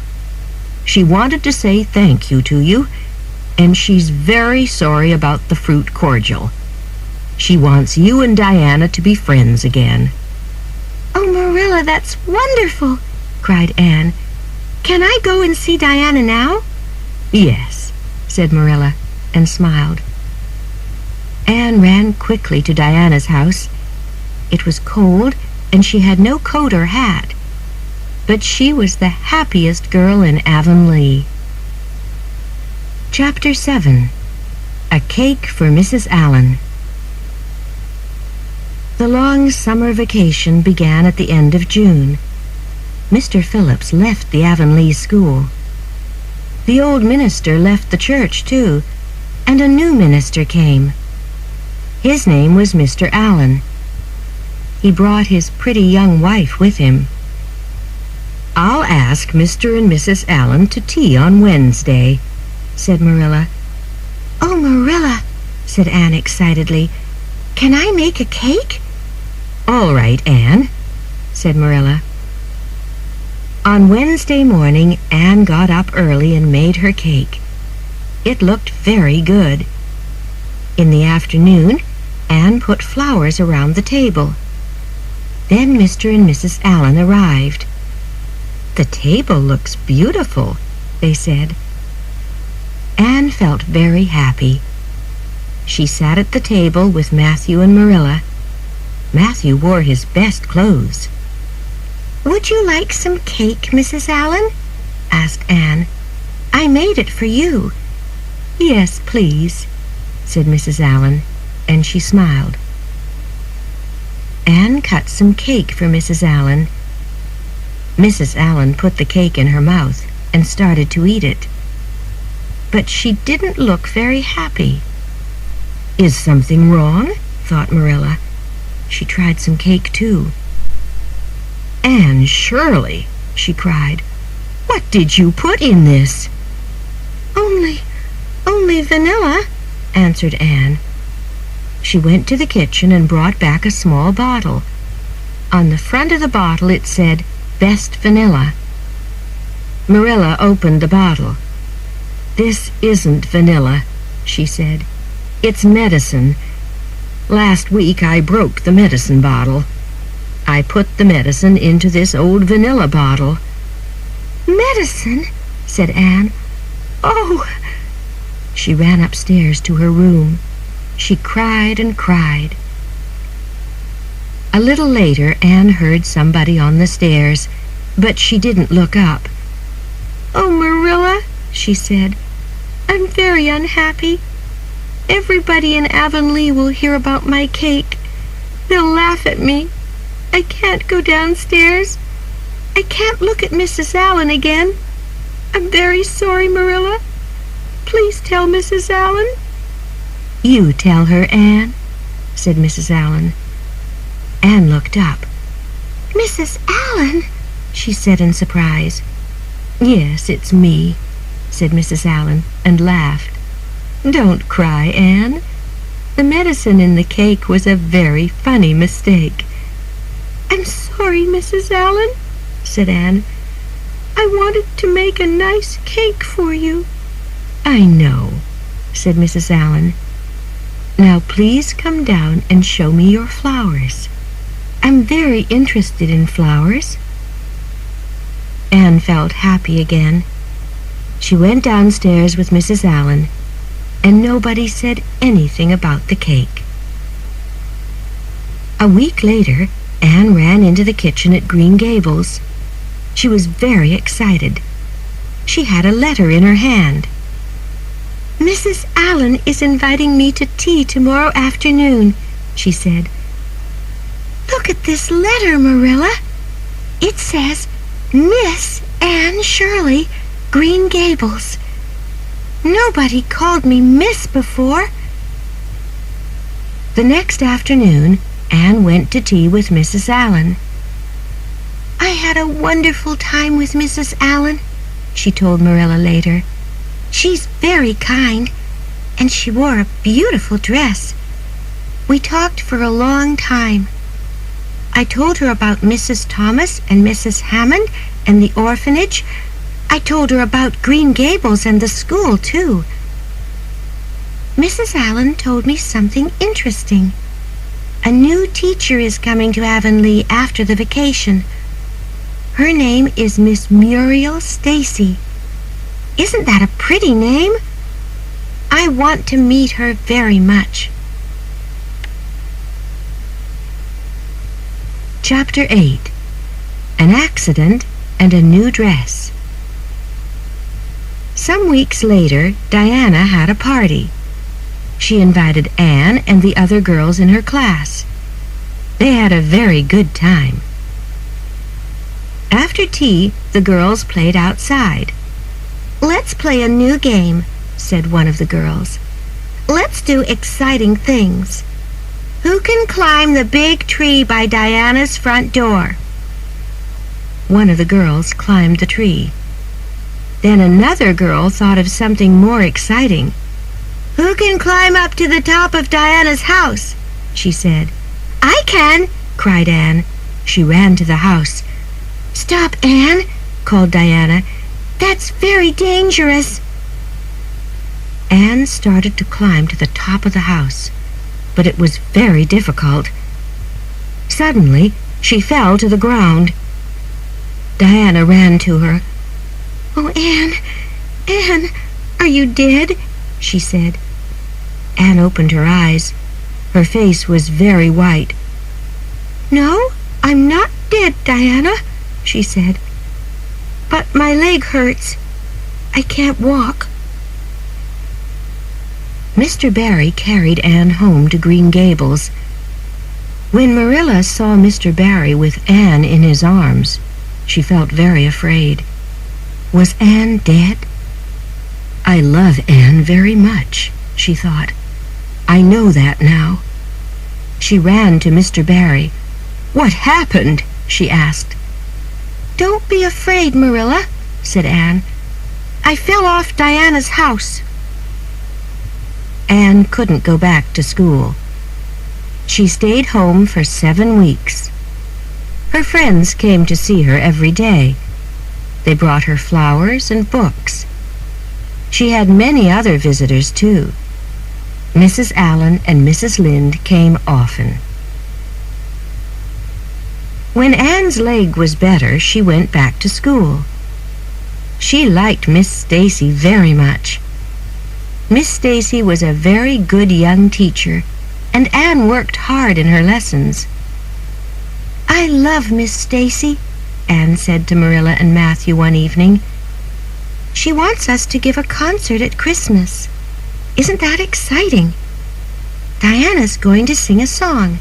She wanted to say thank you to you, and she's very sorry about the fruit cordial. She wants you and Diana to be friends again." "Oh, Marilla, that's wonderful!" cried Anne. "Can I go and see Diana now?" "Yes," said Marilla, and smiled. Anne ran quickly to Diana's house. It was cold, and she had no coat or hat. But she was the happiest girl in Avonlea. Chapter 7. A Cake for Mrs. Allan. The long summer vacation began at the end of June. Mr. Phillips left the Avonlea school. The old minister left the church, too, and a new minister came. His name was Mr. Allan. He brought his pretty young wife with him. "I'll ask Mr. and Mrs. Allan to tea on Wednesday," said Marilla. "Oh, Marilla," said Anne excitedly, "can I make a cake?" "All right, Anne," said Marilla. On Wednesday morning, Anne got up early and made her cake. It looked very good. In the afternoon, Anne put flowers around the table. Then Mr. and Mrs. Allan arrived. "The table looks beautiful," they said. Anne felt very happy. She sat at the table with Matthew and Marilla. Matthew wore his best clothes. "Would you like some cake, Mrs. Allan?" asked Anne. "I made it for you." "Yes, please," said Mrs. Allan, and she smiled. Anne cut some cake for Mrs. Allan. Mrs. Allan put the cake in her mouth and started to eat it. But she didn't look very happy. "Is something wrong?" thought Marilla. She tried some cake, too. "Anne Shirley," she cried, "what did you put in this?" Only vanilla," answered Anne. She went to the kitchen and brought back a small bottle. On the front of the bottle it said, "Best Vanilla." Marilla opened the bottle. "This isn't vanilla," she said. "It's medicine. Last week I broke the medicine bottle. I put the medicine into this old vanilla bottle." "Medicine?" said Anne. "Oh!" She ran upstairs to her room. She cried and cried. A little later, Anne heard somebody on the stairs, but she didn't look up. "Oh, Marilla," she said, "I'm very unhappy. Everybody in Avonlea will hear about my cake. They'll laugh at me. I can't go downstairs. I can't look at Mrs. Allen again. I'm very sorry, Marilla. Please tell Mrs. Allen." "You tell her, Anne," said Mrs. Allen. Anne looked up. "Mrs. Allen?" she said in surprise. "Yes, it's me," said Mrs. Allen, and laughed. "Don't cry, Anne. The medicine in the cake was a very funny mistake." "I'm sorry, Mrs. Allen," said Anne. "I wanted to make a nice cake for you." "I know," said Mrs. Allen. "Now please come down and show me your flowers. I'm very interested in flowers." Anne felt happy again. She went downstairs with Mrs. Allen, and nobody said anything about the cake. A week later, Anne ran into the kitchen at Green Gables. She was very excited. She had a letter in her hand. "Mrs. Allen is inviting me to tea tomorrow afternoon," she said. "Look at this letter, Marilla. It says, 'Miss Anne Shirley, Green Gables.' Nobody called me Miss before." The next afternoon, Anne went to tea with Mrs. Allen. "I had a wonderful time with Mrs. Allen," she told Marilla later. "She's very kind, and she wore a beautiful dress. We talked for a long time. I told her about Mrs. Thomas and Mrs. Hammond and the orphanage. I told her about Green Gables and the school, too. Mrs. Allen told me something interesting. A new teacher is coming to Avonlea after the vacation. Her name is Miss Muriel Stacy. Isn't that a pretty name? I want to meet her very much." Chapter 8. An Accident and a New Dress. Some weeks later, Diana had a party. She invited Anne and the other girls in her class. They had a very good time. After tea, the girls played outside. "Let's play a new game," said one of the girls. "Let's do exciting things. Who can climb the big tree by Diana's front door?" One of the girls climbed the tree. Then another girl thought of something more exciting. "Who can climb up to the top of Diana's house?" she said. "I can," cried Anne. She ran to the house. "Stop, Anne," called Diana. "That's very dangerous." Anne started to climb to the top of the house, but it was very difficult. Suddenly, she fell to the ground. Diana ran to her. "Oh, Anne, are you dead?" she said. Anne opened her eyes. Her face was very white. "No, I'm not dead, Diana," she said. "But my leg hurts. I can't walk." Mr. Barry carried Anne home to Green Gables. When Marilla saw Mr. Barry with Anne in his arms, she felt very afraid. Was Anne dead? "I love Anne very much," she thought. "I know that now." She ran to Mr. Barry. "What happened?" she asked. "Don't be afraid, Marilla," said Anne. "I fell off Diana's house." Anne couldn't go back to school. She stayed home for 7 weeks. Her friends came to see her every day. They brought her flowers and books. She had many other visitors, too. Mrs. Allen and Mrs. Lynde came often. When Anne's leg was better, she went back to school. She liked Miss Stacy very much. Miss Stacy was a very good young teacher, and Anne worked hard in her lessons. "I love Miss Stacy," Anne said to Marilla and Matthew one evening. "She wants us to give a concert at Christmas. Isn't that exciting? Diana's going to sing a song,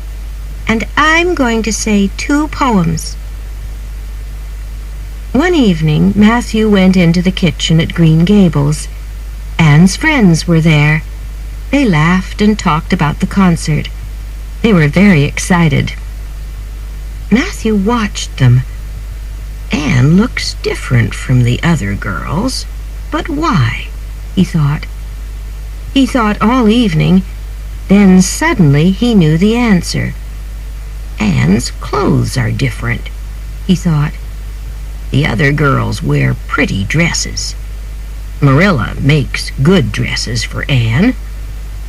and I'm going to say 2 poems. One evening, Matthew went into the kitchen at Green Gables. Anne's friends were there. They laughed and talked about the concert. They were very excited. Matthew watched them. Anne looks different from the other girls. But why? He thought. He thought all evening. Then suddenly he knew the answer. Anne's clothes are different, he thought. The other girls wear pretty dresses. Marilla makes good dresses for Anne,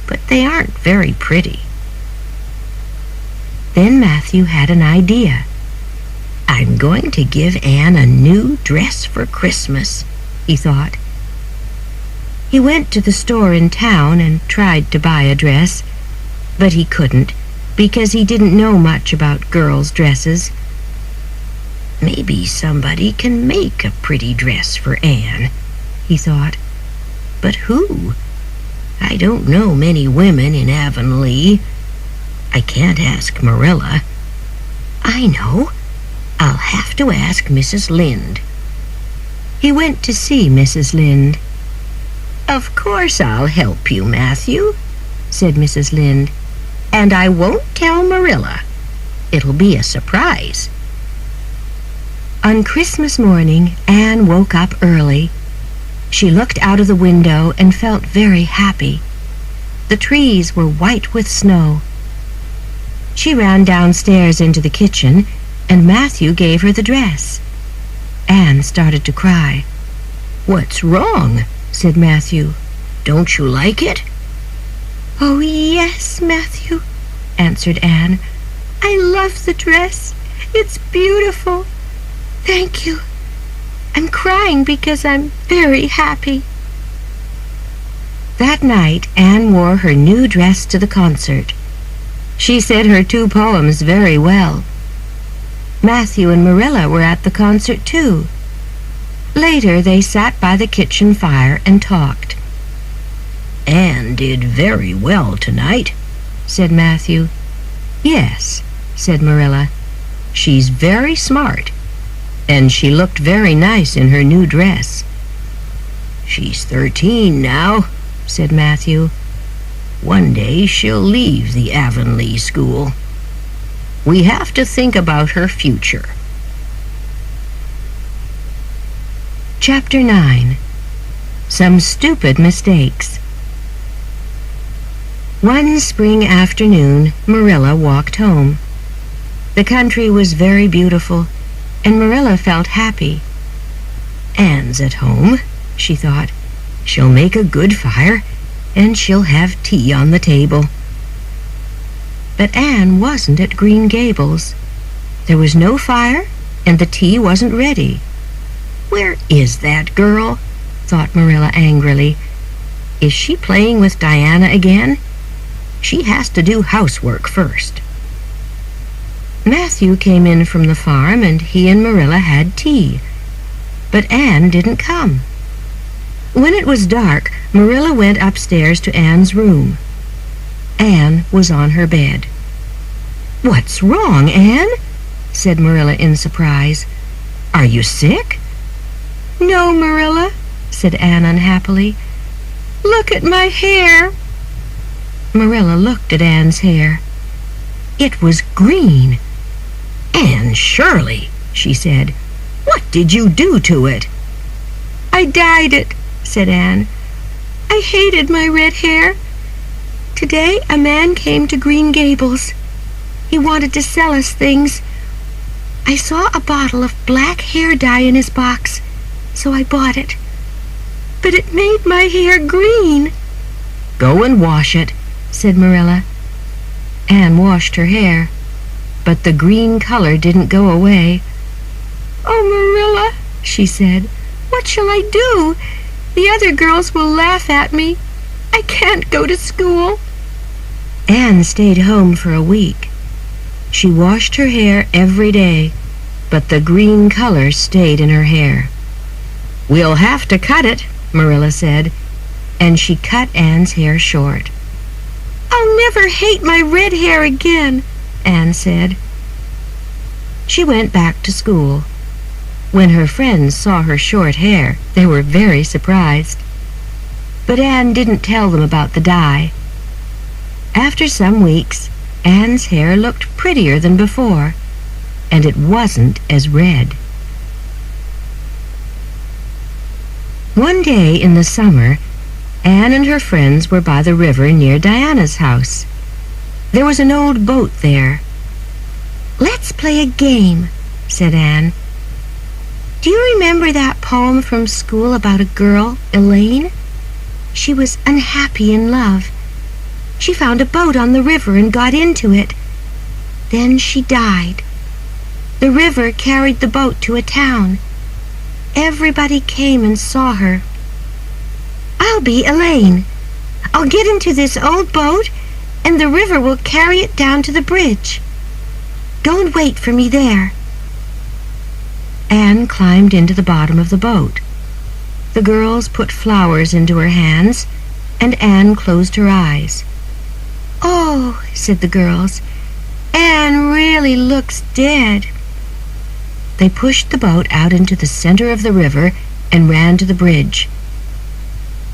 but they aren't very pretty. Then Matthew had an idea. I'm going to give Anne a new dress for Christmas, he thought. He went to the store in town and tried to buy a dress, but he couldn't because he didn't know much about girls' dresses. Maybe somebody can make a pretty dress for Anne, he thought. But who? I don't know many women in Avonlea. I can't ask Marilla. I know. I'll have to ask Mrs. Lynde. He went to see Mrs. Lynde. Of course I'll help you, Matthew, said Mrs. Lynde. And I won't tell Marilla. It'll be a surprise. On Christmas morning, Anne woke up early. She looked out of the window and felt very happy. The trees were white with snow. She ran downstairs into the kitchen, and Matthew gave her the dress. Anne started to cry. What's wrong? Said Matthew. Don't you like it? Oh, yes, Matthew, answered Anne. I love the dress. It's beautiful. Thank you. I'm crying because I'm very happy. That night, Anne wore her new dress to the concert. She said her 2 poems very well. Matthew and Marilla were at the concert, too. Later, they sat by the kitchen fire and talked. Anne did very well tonight, said Matthew. Yes, said Marilla. She's very smart, and she looked very nice in her new dress. She's 13 now, said Matthew. One day she'll leave the Avonlea school. We have to think about her future. Chapter 9. Some Stupid Mistakes. One spring afternoon, Marilla walked home. The country was very beautiful, and Marilla felt happy. Anne's at home, she thought. She'll make a good fire, and she'll have tea on the table. But Anne wasn't at Green Gables. There was no fire, and the tea wasn't ready. Where is that girl? Thought Marilla angrily. Is she playing with Diana again? She has to do housework first. Matthew came in from the farm, and he and Marilla had tea. But Anne didn't come. When it was dark, Marilla went upstairs to Anne's room. Anne was on her bed. What's wrong, Anne? Said Marilla in surprise. Are you sick? No, Marilla, said Anne unhappily. Look at my hair. Marilla looked at Anne's hair. It was green. Anne Shirley, she said. What did you do to it? I dyed it, said Anne. I hated my red hair. Today a man came to Green Gables. He wanted to sell us things. I saw a bottle of black hair dye in his box, so I bought it. But it made my hair green. Go and wash it, said Marilla. Anne washed her hair, but the green color didn't go away. Oh, Marilla, she said, what shall I do? The other girls will laugh at me. I can't go to school. Anne stayed home for a week. She washed her hair every day, but the green color stayed in her hair. We'll have to cut it, Marilla said, and she cut Anne's hair short. I'll never hate my red hair again, Anne said. She went back to school. When her friends saw her short hair, they were very surprised. But Anne didn't tell them about the dye. After some weeks, Anne's hair looked prettier than before, and it wasn't as red. One day in the summer, Anne and her friends were by the river near Diana's house. There was an old boat there. "Let's play a game," said Anne. "Do you remember that poem from school about a girl, Elaine? She was unhappy in love. She found a boat on the river and got into it. Then she died. The river carried the boat to a town. Everybody came and saw her. I'll be Elaine. I'll get into this old boat, and the river will carry it down to the bridge. Go and wait for me there." Anne climbed into the bottom of the boat. The girls put flowers into her hands, and Anne closed her eyes. "Oh," said the girls, "Anne really looks dead." They pushed the boat out into the center of the river and ran to the bridge.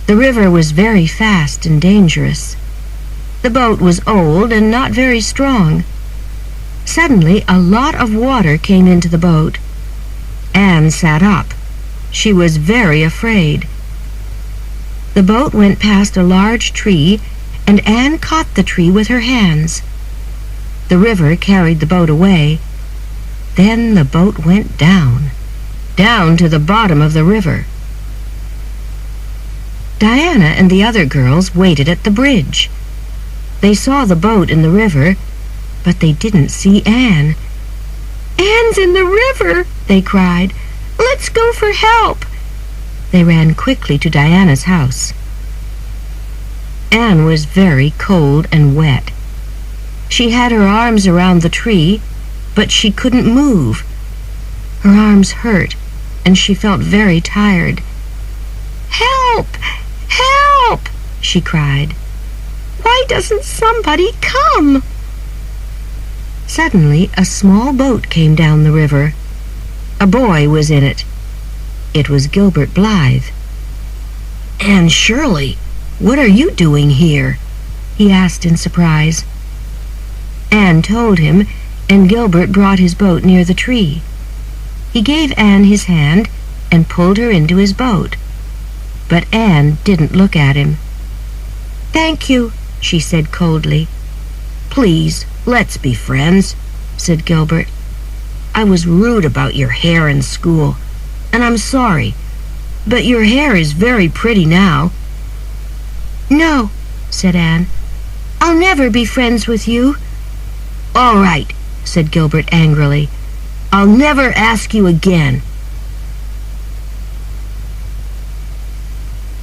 The river was very fast and dangerous. The boat was old and not very strong. Suddenly, a lot of water came into the boat. Anne sat up. She was very afraid. The boat went past a large tree, and Anne caught the tree with her hands. The river carried the boat away. Then the boat went down to the bottom of the river. Diana and the other girls waited at the bridge. They saw the boat in the river, but they didn't see Anne. "Anne's in the river!" they cried. "Let's go for help!" They ran quickly to Diana's house. Anne was very cold and wet. She had her arms around the tree, but she couldn't move. Her arms hurt, and she felt very tired. "Help! Help!" she cried. "Why doesn't somebody come?" Suddenly, a small boat came down the river. A boy was in it. It was Gilbert Blythe. "Anne Shirley, what are you doing here?" he asked in surprise. Anne told him, and Gilbert brought his boat near the tree. He gave Anne his hand and pulled her into his boat. But Anne didn't look at him. "Thank you," she said coldly. "Please, let's be friends," said Gilbert. "I was rude about your hair in school, and I'm sorry, but your hair is very pretty now." "No," said Anne. "I'll never be friends with you." "All right," said Gilbert angrily. "I'll never ask you again."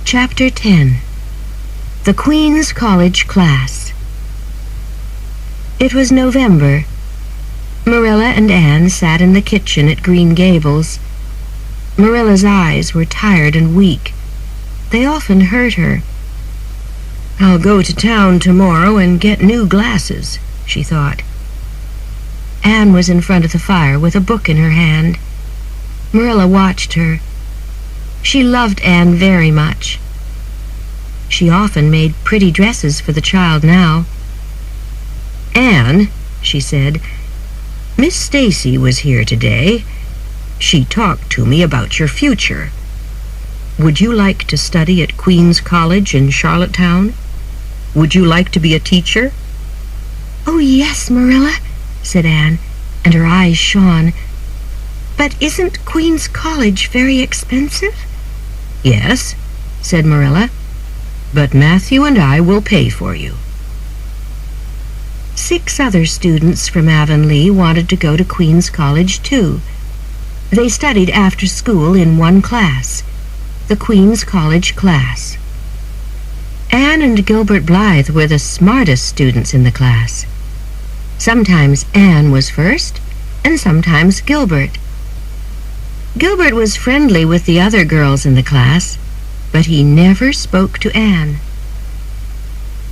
Chapter 10. The Queen's College Class. It was November. Marilla and Anne sat in the kitchen at Green Gables. Marilla's eyes were tired and weak. They often hurt her. "I'll go to town tomorrow and get new glasses," she thought. Anne was in front of the fire with a book in her hand. Marilla watched her. She loved Anne very much. She often made pretty dresses for the child now. "Anne," she said, "Miss Stacy was here today. She talked to me about your future. Would you like to study at Queen's College in Charlottetown? Would you like to be a teacher?" "Oh, yes, Marilla," said Anne, and her eyes shone. "But isn't Queen's College very expensive?" "Yes," said Marilla, "but Matthew and I will pay for you." 6 other students from Avonlea wanted to go to Queen's College, too. They studied after school in one class, the Queen's College class. Anne and Gilbert Blythe were the smartest students in the class. Sometimes Anne was first, and sometimes Gilbert. Gilbert was friendly with the other girls in the class, but he never spoke to Anne.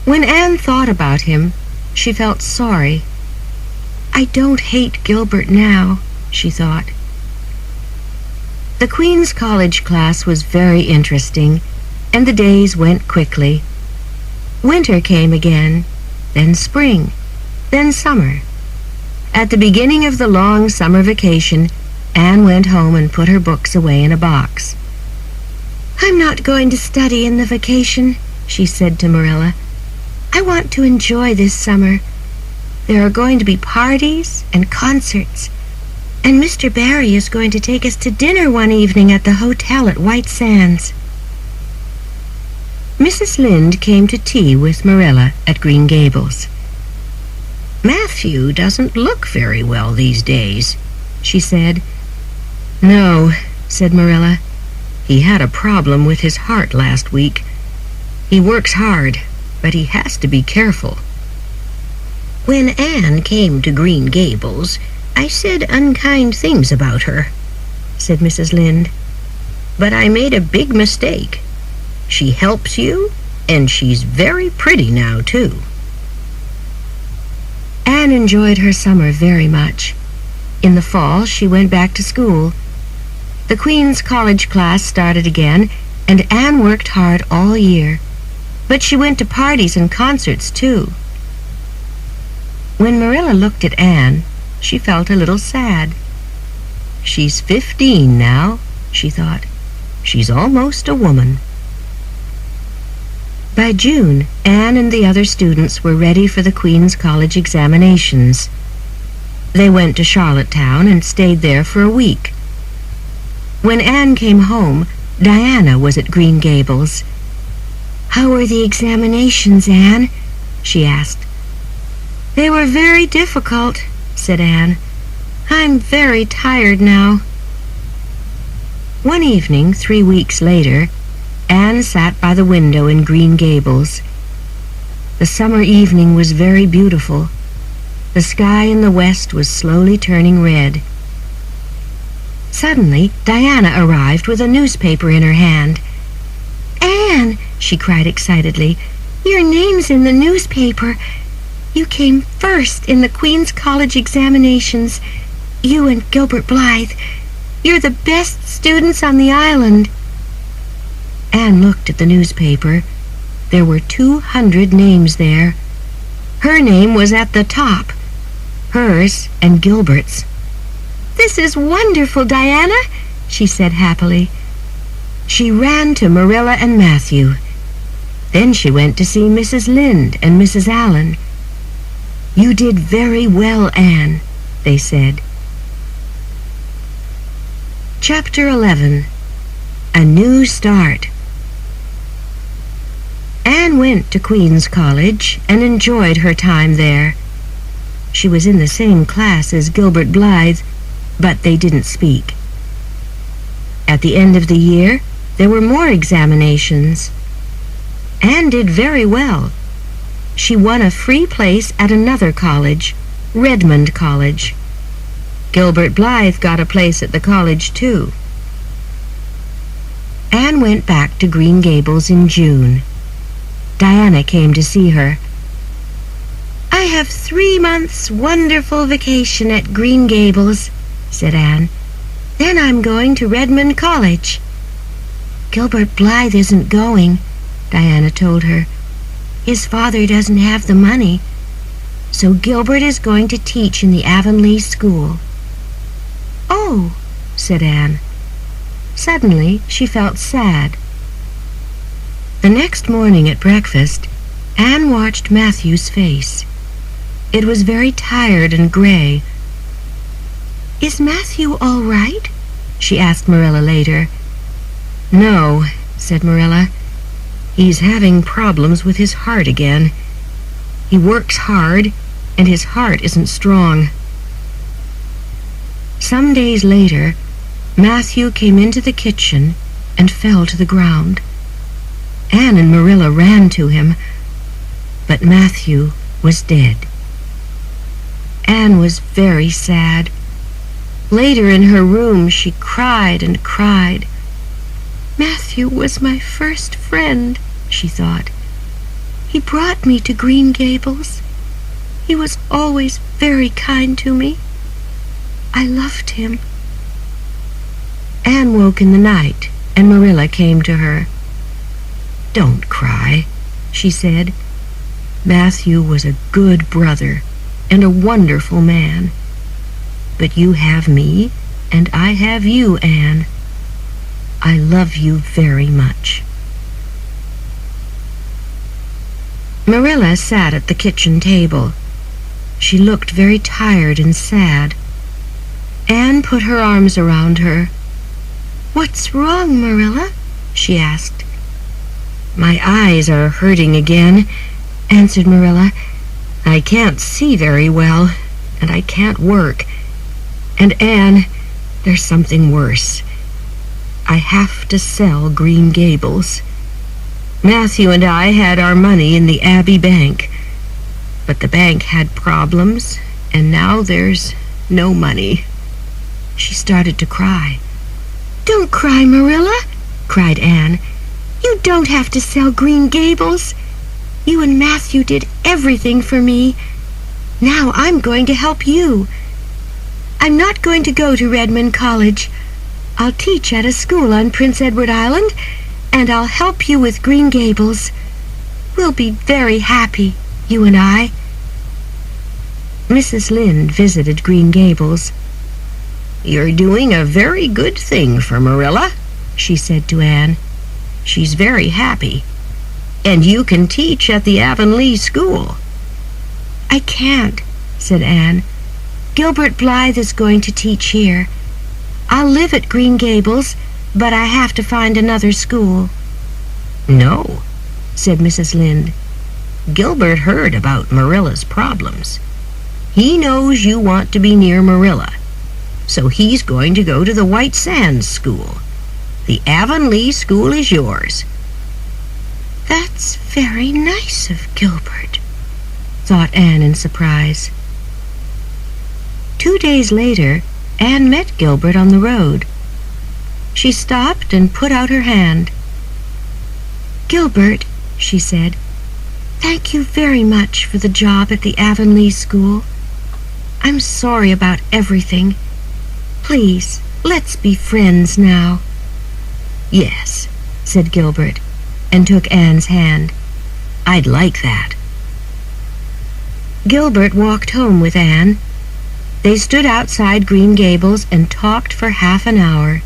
When Anne thought about him, she felt sorry. I don't hate Gilbert now, she thought. The Queen's College class was very interesting, and the days went quickly. Winter came again, then spring, then summer. At the beginning of the long summer vacation, Anne went home and put her books away in a box. "I'm not going to study in the vacation," she said to Marilla. "I want to enjoy this summer. There are going to be parties and concerts, and Mr. Barry is going to take us to dinner one evening at the hotel at White Sands." Mrs. Lynde came to tea with Marilla at Green Gables. "Matthew doesn't look very well these days," she said. "No," said Marilla. "He had a problem with his heart last week. He works hard, but he has to be careful." "When Anne came to Green Gables, I said unkind things about her," said Mrs. Lynde. "But I made a big mistake. She helps you, and she's very pretty now, too." Anne enjoyed her summer very much. In the fall, she went back to school. The Queen's College class started again, and Anne worked hard all year. But she went to parties and concerts, too. When Marilla looked at Anne, she felt a little sad. "She's 15 now," she thought. "She's almost a woman." By June, Anne and the other students were ready for the Queen's College examinations. They went to Charlottetown and stayed there for a week. When Anne came home, Diana was at Green Gables. "How were the examinations, Anne?" she asked. "They were very difficult," said Anne. "I'm very tired now." One evening, 3 weeks later, Anne sat by the window in Green Gables. The summer evening was very beautiful. The sky in the west was slowly turning red. Suddenly, Diana arrived with a newspaper in her hand. "Anne," she cried excitedly, "your name's in the newspaper. You came first in the Queen's College examinations. You and Gilbert Blythe. You're the best students on the island." Anne looked at the newspaper. There were 200 names there. Her name was at the top, hers and Gilbert's. "This is wonderful, Diana," she said happily. She ran to Marilla and Matthew. Then she went to see Mrs. Lynde and Mrs. Allen. "You did very well, Anne," they said. Chapter 11. A New Start. Anne went to Queen's College and enjoyed her time there. She was in the same class as Gilbert Blythe, but they didn't speak. At the end of the year, there were more examinations. Anne did very well. She won a free place at another college, Redmond College. Gilbert Blythe got a place at the college, too. Anne went back to Green Gables in June. Diana came to see her. "I have 3 months' wonderful vacation at Green Gables," said Anne. "Then I'm going to Redmond College." "Gilbert Blythe isn't going," Diana told her. "His father doesn't have the money. So Gilbert is going to teach in the Avonlea School." "Oh," said Anne. Suddenly she felt sad. The next morning at breakfast, Anne watched Matthew's face. It was very tired and gray. "Is Matthew all right?" she asked Marilla later. "No," said Marilla. "He's having problems with his heart again. He works hard, and his heart isn't strong." Some days later, Matthew came into the kitchen and fell to the ground. Anne and Marilla ran to him, but Matthew was dead. Anne was very sad. Later in her room, she cried and cried. "Matthew was my first friend," she thought. "He brought me to Green Gables. He was always very kind to me. I loved him." Anne woke in the night, and Marilla came to her. "Don't cry," she said. "Matthew was a good brother and a wonderful man. But you have me, and I have you, Anne. I love you very much." Marilla sat at the kitchen table. She looked very tired and sad. Anne put her arms around her. "What's wrong, Marilla?" she asked. "My eyes are hurting again," answered Marilla. "I can't see very well, and I can't work. And Anne, there's something worse. I have to sell Green Gables. Matthew and I had our money in the Abbey Bank, but the bank had problems, and now there's no money." She started to cry. "Don't cry, Marilla," cried Anne. "You don't have to sell Green Gables. You and Matthew did everything for me. Now I'm going to help you. I'm not going to go to Redmond College. I'll teach at a school on Prince Edward Island, and I'll help you with Green Gables. We'll be very happy, you and I." Mrs. Lynde visited Green Gables. "You're doing a very good thing for Marilla," she said to Anne. "She's very happy. And you can teach at the Avonlea school." "I can't," said Anne. "Gilbert Blythe is going to teach here. I'll live at Green Gables, but I have to find another school." "No," said Mrs. Lynde. "Gilbert heard about Marilla's problems. He knows you want to be near Marilla, so he's going to go to the White Sands School. The Avonlea school is yours." "That's very nice of Gilbert," thought Anne in surprise. 2 days later, Anne met Gilbert on the road. She stopped and put out her hand. "Gilbert," she said, "thank you very much for the job at the Avonlea school. I'm sorry about everything. Please, let's be friends now." "Yes," said Gilbert, and took Anne's hand. "I'd like that." Gilbert walked home with Anne. They stood outside Green Gables and talked for half an hour.